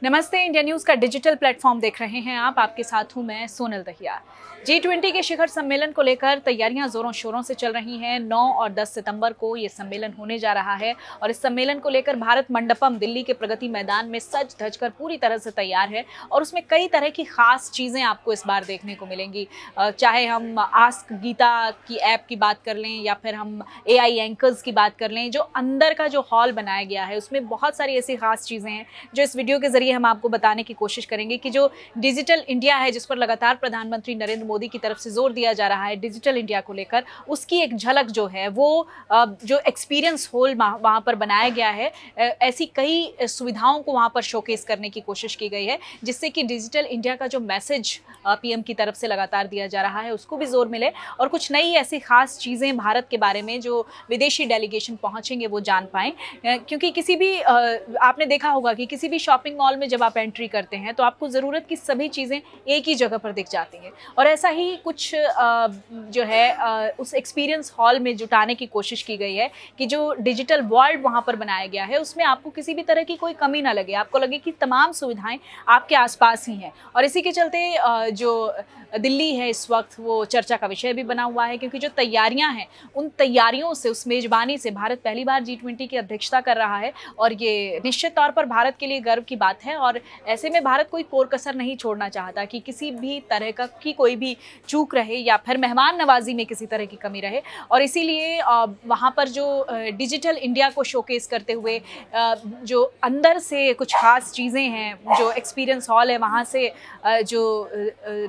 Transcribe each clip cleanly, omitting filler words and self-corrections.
नमस्ते, India news का digital platform देख रहे हैं आप। आपके साथ हूं मैं सोनल दहिया। G20 के शिखर सम्मेलन को लेकर तैयारियां जोरों शोरों से चल रही हैं। 9 और 10 सितंबर को ये सम्मेलन होने जा रहा है और इस सम्मेलन को लेकर भारत मंडपम दिल्ली के प्रगति मैदान में सज धज कर पूरी तरह से तैयार है और उसमें कई तरह की खास चीज़ें आपको इस बार देखने को मिलेंगी। चाहे हम आस्क गीता की ऐप की बात कर लें या फिर हम AI एंकर्स की बात कर लें, जो अंदर का जो हॉल बनाया गया है उसमें बहुत सारी ऐसी खास चीज़ें हैं जो इस वीडियो के जरिए हम आपको बताने की कोशिश करेंगे कि जो डिजिटल इंडिया है, जिस पर लगातार प्रधानमंत्री नरेंद्र मोदी की तरफ से जोर दिया जा रहा है डिजिटल इंडिया को लेकर, उसकी एक झलक जो है वो जो एक्सपीरियंस हॉल वहाँ पर बनाया गया है, ऐसी कई सुविधाओं को वहाँ पर शोकेस करने की कोशिश की गई है जिससे कि डिजिटल इंडिया का जो मैसेज PM की तरफ से लगातार दिया जा रहा है उसको भी जोर मिले और कुछ नई ऐसी खास चीज़ें भारत के बारे में जो विदेशी डेलीगेशन पहुँचेंगे वो जान पाएँ। क्योंकि किसी भी आपने देखा होगा कि किसी भी शॉपिंग मॉल में जब आप एंट्री करते हैं तो आपको ज़रूरत की सभी चीज़ें एक ही जगह पर दिख जाती हैं और ऐसा ही कुछ जो है उस एक्सपीरियंस हॉल में जुटाने की कोशिश की गई है कि जो डिजिटल वर्ल्ड वहाँ पर बनाया गया है उसमें आपको किसी भी तरह की कोई कमी ना लगे, आपको लगे कि तमाम सुविधाएं आपके आसपास ही हैं। और इसी के चलते जो दिल्ली है इस वक्त वो चर्चा का विषय भी बना हुआ है क्योंकि जो तैयारियां हैं उन तैयारियों से, उस मेज़बानी से भारत पहली बार G20 की अध्यक्षता कर रहा है और ये निश्चित तौर पर भारत के लिए गर्व की बात है। और ऐसे में भारत कोई कोर कसर नहीं छोड़ना चाहता कि किसी भी तरह की कोई भी चूक रहे या फिर मेहमान नवाजी में किसी तरह की कमी रहे। और इसीलिए वहाँ पर जो डिजिटल इंडिया को शोकेस करते हुए जो अंदर से कुछ खास चीज़ें हैं, जो एक्सपीरियंस हॉल है वहाँ से जो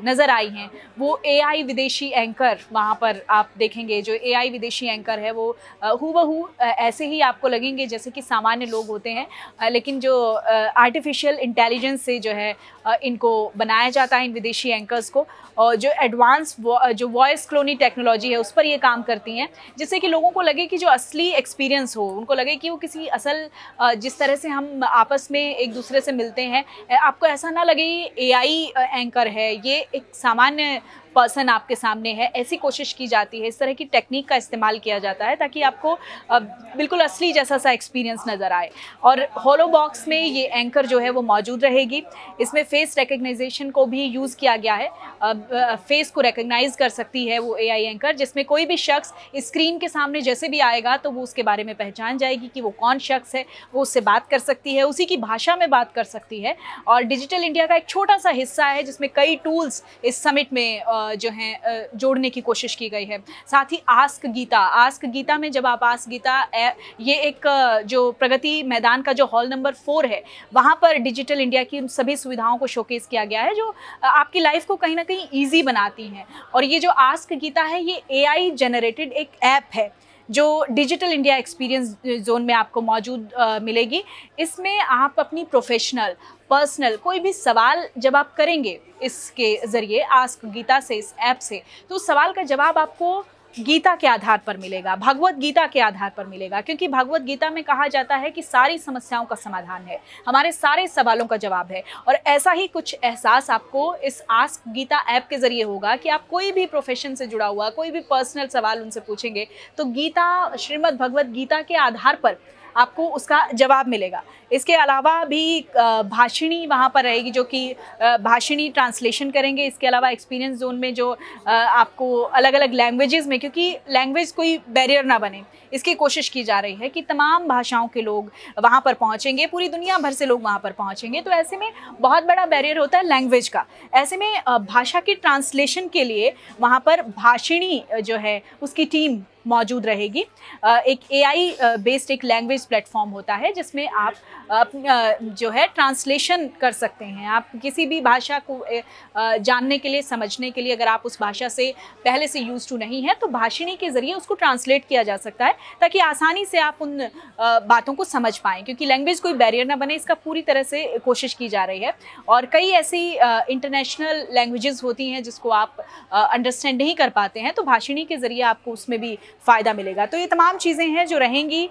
नज़र आई हैं, वो AI विदेशी एंकर वहाँ पर आप देखेंगे। जो AI विदेशी एंकर है वो हूबहू ऐसे ही आपको लगेंगे जैसे कि सामान्य लोग होते हैं, लेकिन जो आर्टिफिशियल इंटेलिजेंस से जो है इनको बनाया जाता है, इन विदेशी एंकर्स को, और जो एडवांस जो वॉइस क्लोनी टेक्नोलॉजी है उस पर ये काम करती हैं जिससे कि लोगों को लगे कि जो असली एक्सपीरियंस हो, उनको लगे कि वो किसी असल जिस तरह से हम आपस में एक दूसरे से मिलते हैं, आपको ऐसा ना लगे ये AI एंकर है, ये एक सामान्य पर्सन आपके सामने है। ऐसी कोशिश की जाती है, इस तरह की टेक्निक का इस्तेमाल किया जाता है ताकि आपको बिल्कुल असली जैसा सा एक्सपीरियंस नज़र आए। और होलो बॉक्स में ये एंकर जो है वो मौजूद रहेगी। इसमें फेस रिकग्नाइजेशन को भी यूज़ किया गया है, फेस को रिकग्नाइज कर सकती है वो AI एंकर, जिसमें कोई भी शख्स स्क्रीन के सामने जैसे भी आएगा तो वो उसके बारे में पहचान जाएगी कि वो कौन शख्स है, वो उससे बात कर सकती है, उसी की भाषा में बात कर सकती है। और डिजिटल इंडिया का एक छोटा सा हिस्सा है जिसमें कई टूल्स इस समिट में जो है जोड़ने की कोशिश की गई है। साथ ही आस्क गीता में जब आप आस्क गीता, ये एक जो प्रगति मैदान का जो हॉल नंबर 4 है वहाँ पर डिजिटल इंडिया की उन सभी सुविधाओं को शोकेस किया गया है जो आपकी लाइफ को कहीं ना कहीं ईजी बनाती हैं। और ये जो आस्क गीता है ये AI जनरेटेड एक ऐप है जो डिजिटल इंडिया एक्सपीरियंस जोन में आपको मौजूद मिलेगी। इसमें आप अपनी प्रोफेशनल, पर्सनल कोई भी सवाल जब आप करेंगे इसके ज़रिए आस्क गीता से, इस ऐप से, तो उस सवाल का जवाब आपको गीता के आधार पर मिलेगा, भगवत गीता के आधार पर मिलेगा। क्योंकि भगवत गीता में कहा जाता है कि सारी समस्याओं का समाधान है, हमारे सारे सवालों का जवाब है। और ऐसा ही कुछ एहसास आपको इस आस्क गीता ऐप के ज़रिए होगा कि आप कोई भी प्रोफेशन से जुड़ा हुआ कोई भी पर्सनल सवाल उनसे पूछेंगे तो गीता, श्रीमद् भगवत गीता के आधार पर आपको उसका जवाब मिलेगा। इसके अलावा भी भाषिणी वहाँ पर रहेगी जो कि भाषिणी ट्रांसलेशन करेंगे। इसके अलावा एक्सपीरियंस जोन में जो आपको अलग अलग लैंग्वेजेस में, क्योंकि लैंग्वेज कोई बैरियर ना बने, इसकी कोशिश की जा रही है कि तमाम भाषाओं के लोग वहाँ पर पहुँचेंगे, पूरी दुनिया भर से लोग वहाँ पर पहुँचेंगे। तो ऐसे में बहुत बड़ा बैरियर होता है लैंग्वेज का। ऐसे में भाषा की ट्रांसलेशन के लिए वहाँ पर भाषिणी जो है उसकी टीम मौजूद रहेगी। एक AI बेस्ड एक लैंग्वेज प्लेटफॉर्म होता है जिसमें आप जो है ट्रांसलेशन कर सकते हैं। आप किसी भी भाषा को जानने के लिए, समझने के लिए, अगर आप उस भाषा से पहले से यूज टू नहीं है तो भाषिणी के ज़रिए उसको ट्रांसलेट किया जा सकता है ताकि आसानी से आप उन बातों को समझ पाएँ। क्योंकि लैंग्वेज कोई बैरियर ना बने, इसका पूरी तरह से कोशिश की जा रही है। और कई ऐसी इंटरनेशनल लैंग्वेजेस होती हैं जिसको आप अंडरस्टैंड नहीं कर पाते हैं, तो भाषिणी के ज़रिए आपको उसमें भी फ़ायदा मिलेगा। तो ये तमाम चीज़ें हैं जो रहेंगी।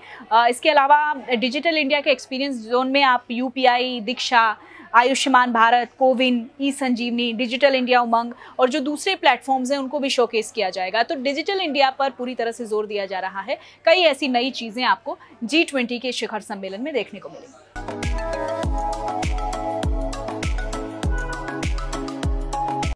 इसके अलावा डिजिटल इंडिया के एक्सपीरियंस जोन में आप UPI, दीक्षा, आयुष्मान भारत, कोविन, ई-संजीवनी, डिजिटल इंडिया उमंग और जो दूसरे प्लेटफॉर्म्स हैं उनको भी शोकेस किया जाएगा। तो डिजिटल इंडिया पर पूरी तरह से जोर दिया जा रहा है। कई ऐसी नई चीज़ें आपको G20 के शिखर सम्मेलन में देखने को मिलेंगी।